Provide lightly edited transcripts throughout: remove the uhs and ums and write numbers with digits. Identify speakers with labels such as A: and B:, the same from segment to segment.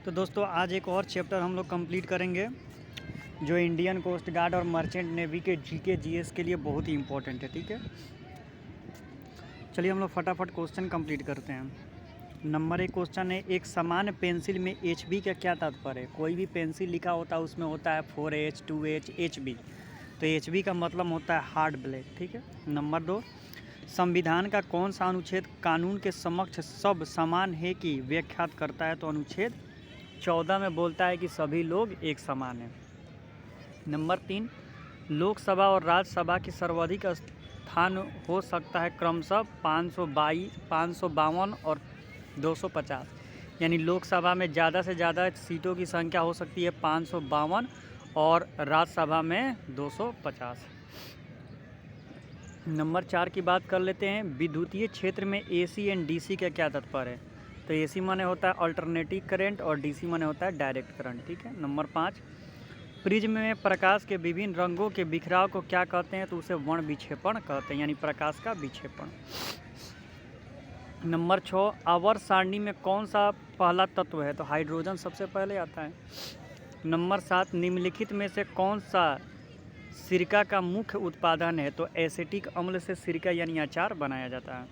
A: तो दोस्तों आज एक और चैप्टर हम लोग कंप्लीट करेंगे जो इंडियन कोस्ट गार्ड और मर्चेंट नेवी के जीके जीएस के लिए बहुत ही इंपॉर्टेंट है। ठीक है, चलिए हम लोग फटाफट क्वेश्चन कंप्लीट करते हैं। नंबर 1 क्वेश्चन है, एक सामान्य पेंसिल में HB का क्या तात्पर्य है। कोई भी पेंसिल लिखा होता है उसमें होता है 4H 2H HB, तो HB का मतलब होता है हार्ड ब्लैक। ठीक है। नंबर 2, संविधान का कौन सा अनुच्छेद कानून के समक्ष सब समान है की व्याख्यात करता है। तो अनुच्छेद 14 में बोलता है कि सभी लोग एक समान हैं। नंबर 3, लोकसभा और राज्यसभा की सर्वाधिक स्थान हो सकता है क्रमशः 552 और 250, यानी लोकसभा में ज़्यादा से ज़्यादा सीटों की संख्या हो सकती है 552 और राज्यसभा में 250। नंबर 4 की बात कर लेते हैं, विद्युतीय क्षेत्र में AC एंड DC का क्या तात्पर्य है। तो AC माने होता है अल्टरनेटिव करंट और DC माने होता है डायरेक्ट करंट। ठीक है। नंबर 5, प्रिज्म में प्रकाश के विभिन्न रंगों के बिखराव को क्या कहते हैं। तो उसे वर्ण विक्षेपण कहते हैं, यानी प्रकाश का विक्षेपण। नंबर 6, आवर्त सारणी में कौन सा पहला तत्व है। तो हाइड्रोजन सबसे पहले आता है। नंबर 7, निम्नलिखित में से कौन सा सिरका का मुख्य उत्पादन है। तो एसिटिक अम्ल से सिरका यानी अचार बनाया जाता है।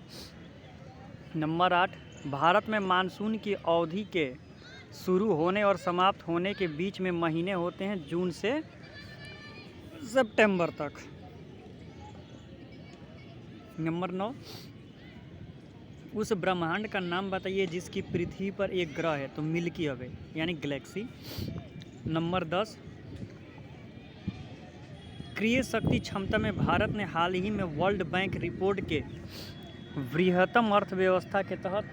A: नंबर 8, भारत में मानसून की अवधि के शुरू होने और समाप्त होने के बीच में महीने होते हैं जून से सितंबर तक। नंबर 9, उस ब्रह्मांड का नाम बताइए जिसकी पृथ्वी पर एक ग्रह है। तो मिल्की वे यानी गैलेक्सी। नंबर 10, क्रय शक्ति क्षमता में भारत ने हाल ही में वर्ल्ड बैंक रिपोर्ट के बृहत्तम अर्थव्यवस्था के तहत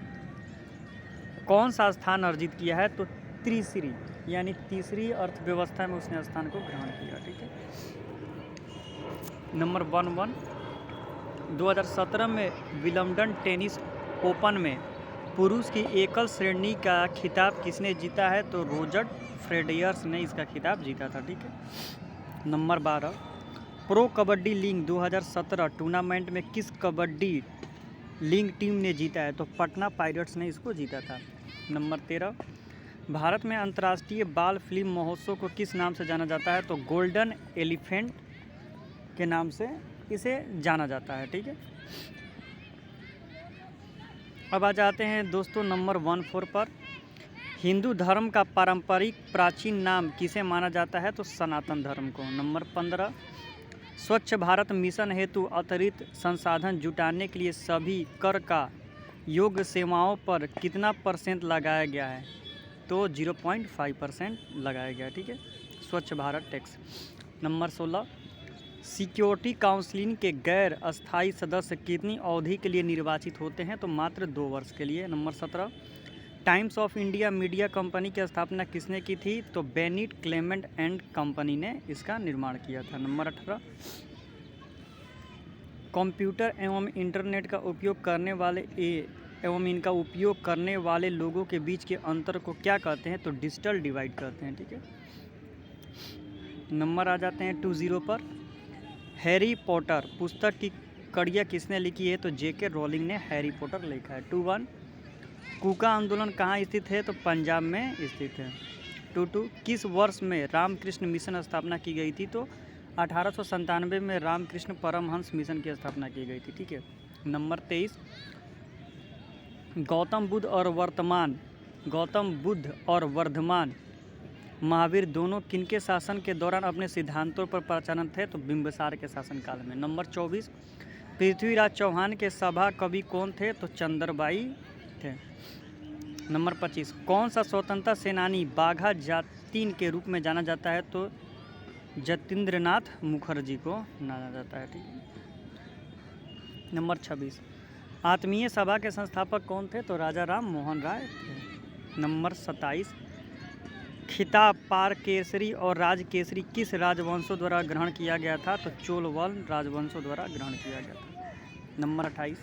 A: कौन सा स्थान अर्जित किया है। तो तीसरी यानी तीसरी अर्थव्यवस्था में उसने स्थान को ग्रहण किया। ठीक है। नंबर 11, 2017 में विंबलडन टेनिस ओपन में पुरुष की एकल श्रेणी का खिताब किसने जीता है। तो रोजर फेडरर ने इसका खिताब जीता था। ठीक है। Number 12, pro kabaddi league 2017 tournament में किस कबड्डी लीग टीम ने जीता है। तो पटना पायरेट्स ने इसको जीता था। नंबर 13, भारत में अंतर्राष्ट्रीय बाल फिल्म महोत्सव को किस नाम से जाना जाता है। तो गोल्डन एलिफेंट के नाम से इसे जाना जाता है। ठीक है। अब आ जाते हैं दोस्तों नंबर 14 पर, हिंदू धर्म का पारंपरिक प्राचीन नाम किसे माना जाता है। तो सनातन धर्म को। नंबर 15, स्वच्छ भारत मिशन हेतु अतिरिक्त संसाधन जुटाने के लिए सभी कर का योग्य सेवाओं पर कितना % लगाया गया है। तो 0.5% लगाया गया। ठीक है, स्वच्छ Bharat tax. Number 16, security council के गैर अस्थायी सदस्य कितनी अवधि के लिए निर्वाचित होते हैं। तो मात्र 2 वर्ष के लिए। Number 17, times of India media company की स्थापना किसने की थी। तो बेनिट क्लेमेंट एंड कंपनी ने इसका निर्माण किया था। नंबर 18, कंप्यूटर एवं इंटरनेट का उपयोग करने वाले एवं इनका उपयोग करने वाले लोगों के बीच के अंतर को क्या कहते हैं। तो डिजिटल डिवाइड कहते हैं। ठीक है। नंबर आ जाते हैं 20 पर, हैरी पॉटर पुस्तक की कड़ियाँ किसने लिखी है। तो JK रोलिंग ने हैरी पॉटर लिखा है। 21, कूका आंदोलन कहाँ स्थित है। तो पंजाब में स्थित है। 22, किस वर्ष में रामकृष्ण मिशन स्थापना की गई थी। तो 1897 में रामकृष्ण परमहंस मिशन की स्थापना की गई थी। ठीक है। नंबर 23, गौतम बुद्ध और वर्धमान महावीर दोनों किनके शासन के दौरान अपने सिद्धांतों पर प्रचारित थे। तो बिंबिसार के शासनकाल में। नंबर 24, पृथ्वीराज चौहान के सभा कवि कौन थे। तो चंद्रबाई थे। नंबर 25, कौन सा स्वतंत्रता सेनानी बाघा जातीन के रूप में जाना जाता है। तो जतींद्रनाथ मुखर्जी को जाना जाता है। ठीक है। नंबर 26, आत्मीय सभा के संस्थापक कौन थे। तो राजा राम मोहन राय थे। नंबर 27, खिताब पारकेसरी और राजकेसरी किस राजवंशों द्वारा ग्रहण किया गया था। तो चोल राजवंशों द्वारा ग्रहण किया गया था। नंबर 28,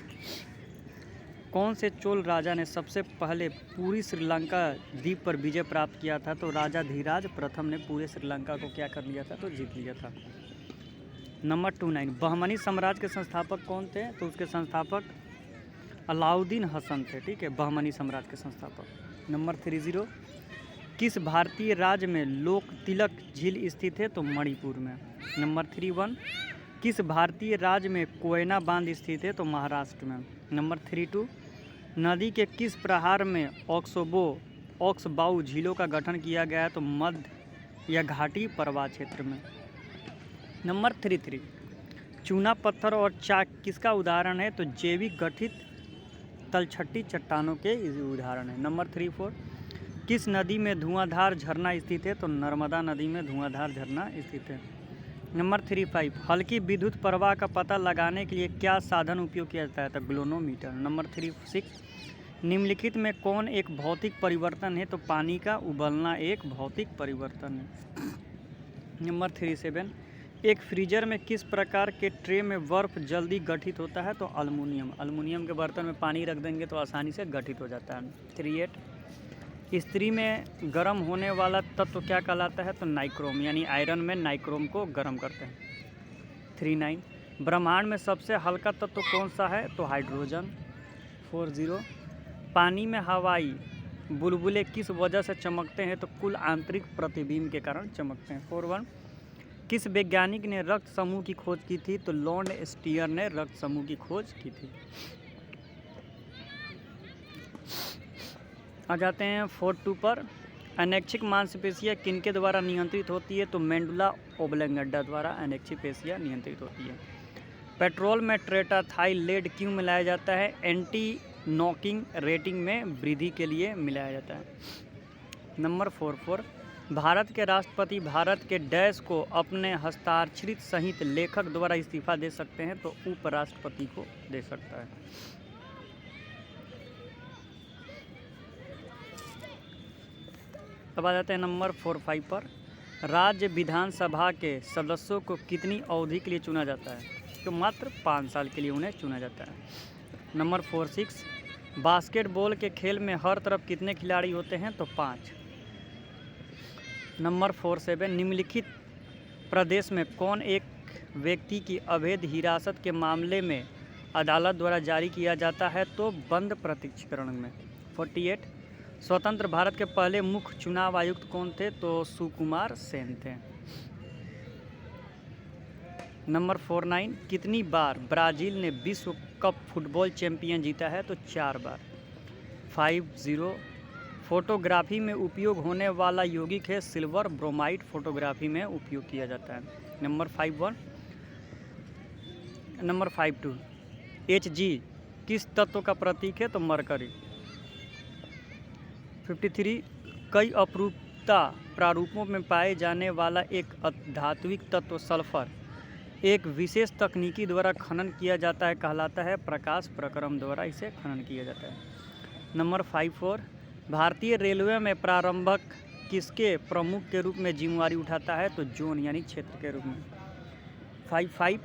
A: कौन से चोल राजा ने सबसे पहले पूरी श्रीलंका द्वीप पर विजय प्राप्त किया था। तो राजा धीराज प्रथम ने पूरे श्रीलंका को क्या कर लिया था। तो जीत लिया था। नंबर 29, बहमनी साम्राज्य के संस्थापक कौन थे। तो उसके संस्थापक अलाउद्दीन हसन थे। ठीक है, बहमनी साम्राज्य के संस्थापक। नंबर 30, किस भारतीय राज्य में लोक तिलक झील स्थित है? तो मणिपुर में। नंबर 31, किस भारतीय राज्य में कोयना बांध स्थित है? तो महाराष्ट्र में। नंबर 32, नदी के किस प्रहार में ऑक्सबाउ झीलों का गठन किया गया है? तो मध्य या घाटी प्रवाह क्षेत्र में। नंबर 33, चूना पत्थर और चाक किसका उदाहरण है? तो जैविक गठित तलछटी चट्टानों के उदाहरण है। नंबर 34, किस नदी में धुआंधार झरना स्थित है? तो नर्मदा नदी में धुआंधार झरना स्थित है। नंबर 35, हल्की विद्युत प्रवाह का पता लगाने के लिए क्या साधन उपयोग किया जाता है? तो ग्लोनोमीटर। नंबर 36, निम्नलिखित में कौन एक भौतिक परिवर्तन है? तो पानी का उबलना एक भौतिक परिवर्तन है। नंबर 37, एक फ्रीजर में किस प्रकार के ट्रे में बर्फ जल्दी गठित होता है? तो अल्मुनियम के बर्तन में पानी रख देंगे तो आसानी से गठित हो जाता है। 38, स्त्री में गर्म होने वाला तत्व क्या कहलाता है? तो नाइक्रोम, यानी आयरन में नाइक्रोम को गर्म करते हैं। 39, ब्रह्मांड में सबसे हल्का तत्व कौन सा है? तो हाइड्रोजन। 40, पानी में हवाई बुलबुले किस वजह से चमकते हैं? तो कुल आंतरिक प्रतिबिंब के कारण चमकते हैं। 41, किस वैज्ञानिक ने रक्त समूह की खोज की थी? तो लॉर्ड स्टीयर ने रक्त समूह की खोज की थी। आ जाते हैं 42 पर। अनैच्छिक मांसपेशियां किनके द्वारा नियंत्रित होती है? तो मेंडुला ओब्लंगेटा द्वारा अनैच्छिक पेशियां नियंत्रित होती है। पेट्रोल में ट्रेटाथाइलेट क्यों मिलाया जाता है? एंटी नॉकिंग रेटिंग में वृद्धि के लिए मिलाया जाता है। नंबर 44, भारत के राष्ट्रपति भारत के डैश को अपने हस्ताक्षरित सहित लेखक द्वारा इस्तीफा दे सकते हैं? तो उपराष्ट्रपति को दे सकता है। अब आ जाते हैं नंबर 45 पर। राज्य विधानसभा के सदस्यों को कितनी अवधि के लिए चुना जाता है? तो मात्र 5 साल के लिए उन्हें चुना जाता है। नंबर 46, बास्केटबॉल के खेल में हर तरफ कितने खिलाड़ी होते हैं? तो 5। नंबर 47, निम्नलिखित प्रदेश में कौन एक व्यक्ति की अवैध हिरासत के मामले में अदालत द्वारा जारी किया जाता है? तो बंद प्रत्यक्षीकरण में। 48, स्वतंत्र भारत के पहले मुख्य चुनाव आयुक्त कौन थे? तो सुकुमार सेन थे। नंबर 49, कितनी बार ब्राज़ील ने विश्व कप फुटबॉल चैंपियन जीता है? तो 4 बार। 50, फोटोग्राफी में उपयोग होने वाला यौगिक है सिल्वर ब्रोमाइड, फोटोग्राफी में उपयोग किया जाता है। नंबर 52, Hg किस तत्व का प्रतीक है? तो मरकरी। 53, कई अपरूपता प्रारूपों में पाए जाने वाला एक धात्विक तत्व सल्फर एक विशेष तकनीकी द्वारा खनन किया जाता है, कहलाता है प्रकाश प्रक्रम द्वारा इसे खनन किया जाता है। नंबर 54, भारतीय रेलवे में प्रारंभक किसके प्रमुख के रूप में जिम्मेवारी उठाता है? तो जोन यानी क्षेत्र के रूप में। 55,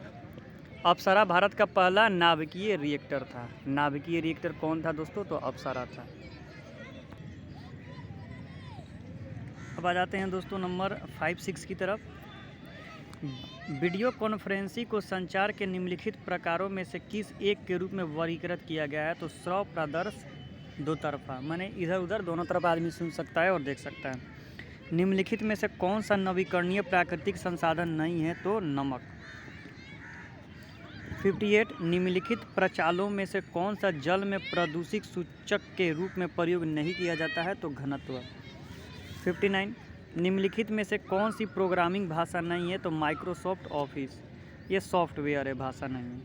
A: अप्सरा भारत का पहला नाभिकीय रिएक्टर था। नाभिकीय रिएक्टर कौन था दोस्तों? तो अप्सरा था। अब आ जाते हैं दोस्तों नंबर 56 की तरफ। वीडियो कॉन्फ्रेंसिंग को संचार के निम्नलिखित प्रकारों में से किस एक के रूप में वर्गीकृत किया गया है? तो श्रव्य प्रदर्श दो तरफा, माने इधर उधर दोनों तरफ आदमी सुन सकता है और देख सकता है। निम्नलिखित में से कौन सा नवीकरणीय प्राकृतिक संसाधन नहीं है? तो नमक। 58, निम्नलिखित प्रचालों में से कौन सा जल में प्रदूषक सूचक के रूप में प्रयोग नहीं किया जाता है? तो घनत्व। 59, निम्नलिखित में से कौन सी प्रोग्रामिंग भाषा नहीं है? तो माइक्रोसॉफ्ट ऑफिस, ये सॉफ्टवेयर है, भाषा नहीं है।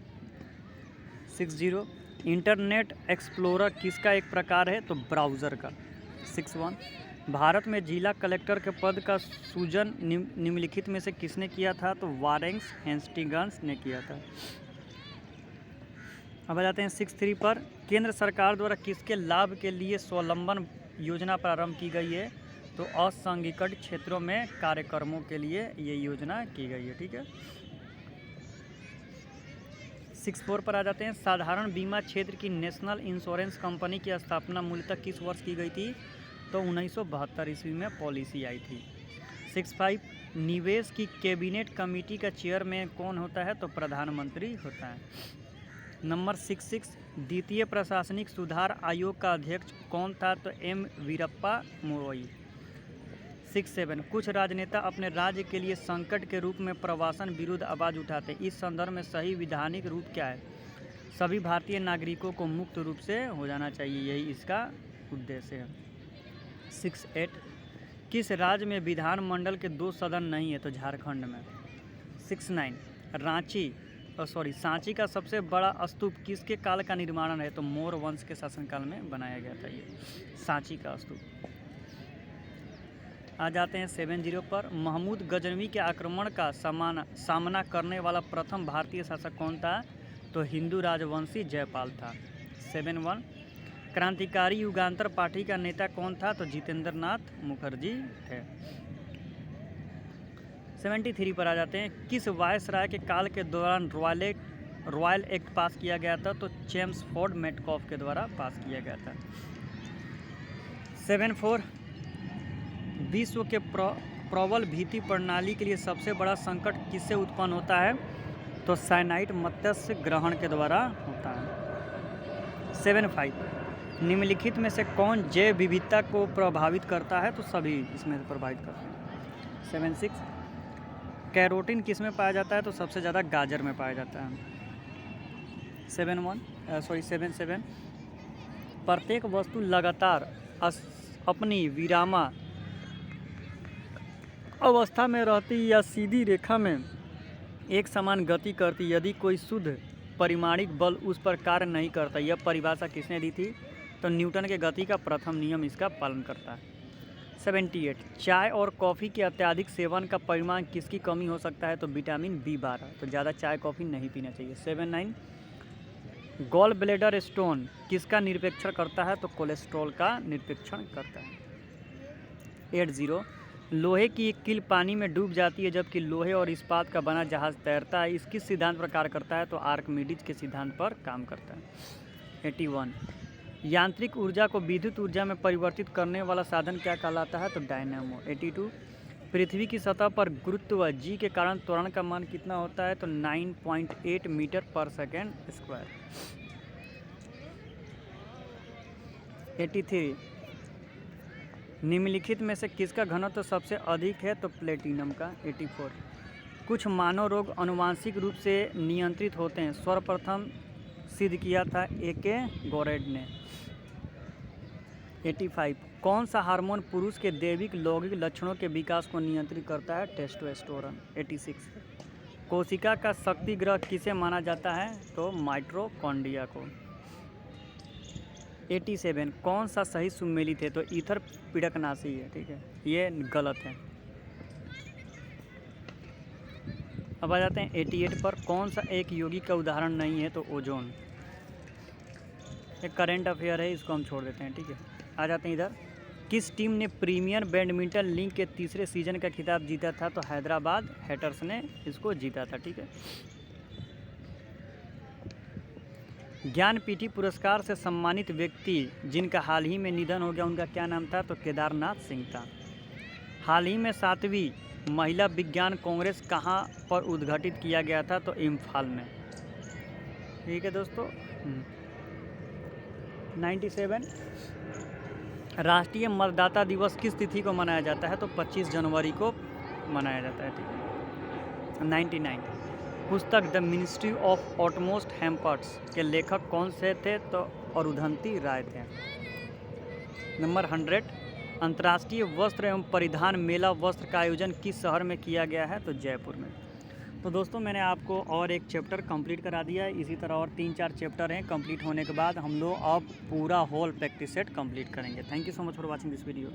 A: 60, इंटरनेट एक्सप्लोरर किसका एक प्रकार है? तो ब्राउज़र का। 61, भारत में जिला कलेक्टर के पद का सृजन निम्नलिखित में से किसने किया था? तो वारेंस हेस्टिंग्स ने किया था। अब आ जाते हैं 63 पर। केंद्र सरकार द्वारा किसके लाभ के लिए स्वावलंबन योजना प्रारंभ की गई है? तो असंगठित क्षेत्रों में कार्यक्रमों के लिए ये योजना की गई है। ठीक है। 64 पर आ जाते हैं। साधारण बीमा क्षेत्र की नेशनल इंश्योरेंस कंपनी की स्थापना मूलतः किस वर्ष की गई थी? तो 1972 ईस्वी में पॉलिसी आई थी। 65, निवेश की कैबिनेट कमेटी का चेयरमैन कौन होता है? तो प्रधानमंत्री होता है। नंबर 66, द्वितीय प्रशासनिक सुधार आयोग का अध्यक्ष कौन था? तो एम वीरप्पा मोइली। 6-7 कुछ राजनेता अपने राज्य के लिए संकट के रूप में प्रवासन विरुद्ध आवाज़ उठाते हैं। इस संदर्भ में सही विधानिक रूप क्या है? सभी भारतीय नागरिकों को मुक्त रूप से हो जाना चाहिए, यही इसका उद्देश्य है। 6-8 किस राज्य में विधानमंडल के 2 सदन नहीं है? तो झारखंड में। 6-9 सांची का सबसे बड़ा स्तूप किसके काल का निर्माण है? तो मौर्य वंश के शासनकाल में बनाया गया था ये सांची का स्तूप। आ जाते हैं 7-0 पर। महमूद गजनवी के आक्रमण का सामना करने वाला प्रथम भारतीय शासक कौन था? तो हिंदू राजवंशी जयपाल था। 7-1 क्रांतिकारी युगांतर पार्टी का नेता कौन था? तो जितेंद्र नाथ मुखर्जी थे। 73 पर आ जाते हैं। किस वायसराय के काल के दौरान रॉयल एक्ट पास किया गया था? तो चेम्सफोर्ड मेटकॉफ के द्वारा पास किया गया था। 7-4 विश्व के प्रबल भीति प्रणाली के लिए सबसे बड़ा संकट किससे उत्पन्न होता है? तो साइनाइड मत्स्य ग्रहण के द्वारा होता है। 7-5 निम्नलिखित में से कौन जैव विविधता को प्रभावित करता है? तो सभी इसमें प्रभावित करते हैं। 7-6 कैरोटीन किस में पाया जाता है? तो सबसे ज़्यादा गाजर में पाया जाता है। 7-7 प्रत्येक वस्तु लगातार अपनी विरामा अवस्था में रहती या सीधी रेखा में एक समान गति करती यदि कोई शुद्ध परिमाणिक बल उस पर कार्य नहीं करता। यह परिभाषा किसने दी थी? तो न्यूटन के गति का प्रथम नियम इसका पालन करता है। 78 चाय और कॉफ़ी के अत्यधिक सेवन का परिमाण किसकी कमी हो सकता है? तो विटामिन B12। तो ज़्यादा चाय कॉफ़ी नहीं पीना चाहिए। 79 गॉल ब्लैडर स्टोन किसका निरीक्षण करता है? तो कोलेस्ट्रॉल का निरीक्षण करता है। 80 लोहे की एक कील पानी में डूब जाती है जबकि लोहे और इस्पात का बना जहाज तैरता है। इस किस सिद्धांत पर कार्य करता है? तो आर्किमिडीज के सिद्धांत पर काम करता है। 81 यांत्रिक ऊर्जा को विद्युत ऊर्जा में परिवर्तित करने वाला साधन क्या कहलाता है? तो डायनामो। 82 पृथ्वी की सतह पर गुरुत्व G के कारण त्वरण का मान कितना होता है? तो 9.8 मीटर पर सेकेंड स्क्वायर। 83 निम्नलिखित में से किसका घनत्व सबसे अधिक है? तो प्लेटिनम का। 84 कुछ मानव रोग आनुवंशिक रूप से नियंत्रित होते हैं, सर्वप्रथम सिद्ध किया था A.K. गोरेड ने। 85 कौन सा हार्मोन पुरुष के दैविक लैंगिक लक्षणों के विकास को नियंत्रित करता है? टेस्टोस्टेरोन। 86 कोशिका का शक्ति ग्रह किसे माना जाता है? तो माइटोकॉन्ड्रिया को। 87 कौन सा सही सुमेलित है? तो ईथर पीड़कनाशी है, ठीक है, ये गलत है। अब आ जाते हैं 88 पर। कौन सा एक यौगिक का उदाहरण नहीं है? तो ओजोन। एक करेंट अफेयर है, इसको हम छोड़ देते हैं, ठीक है। आ जाते हैं इधर। किस टीम ने प्रीमियर बैडमिंटन लीग के तीसरे सीजन का खिताब जीता था? तो हैदराबाद हैटर्स ने इसको जीता था, ठीक है। ज्ञानपीठी पुरस्कार से सम्मानित व्यक्ति जिनका हाल ही में निधन हो गया, उनका क्या नाम था? तो केदारनाथ सिंह था। हाल ही में 7वीं महिला विज्ञान कांग्रेस कहाँ पर उद्घाटित किया गया था? तो इम्फाल में, ठीक है दोस्तों। 97 राष्ट्रीय मतदाता दिवस किस तिथि को मनाया जाता है? तो 25 जनवरी को मनाया जाता है, ठीक है। 99 पुस्तक द मिनिस्ट्री ऑफ ऑटमोस्ट हैम्पर्स के लेखक कौन से थे? तो अरुंधति राय थे। नंबर 100 अंतर्राष्ट्रीय वस्त्र एवं परिधान मेला वस्त्र का आयोजन किस शहर में किया गया है? तो जयपुर में। तो दोस्तों मैंने आपको और एक चैप्टर कंप्लीट करा दिया है। इसी तरह और 3-4 चैप्टर हैं। कंप्लीट होने के बाद हम लोग अब पूरा होल प्रैक्टिस सेट कंप्लीट करेंगे। Thank you so much for watching this video.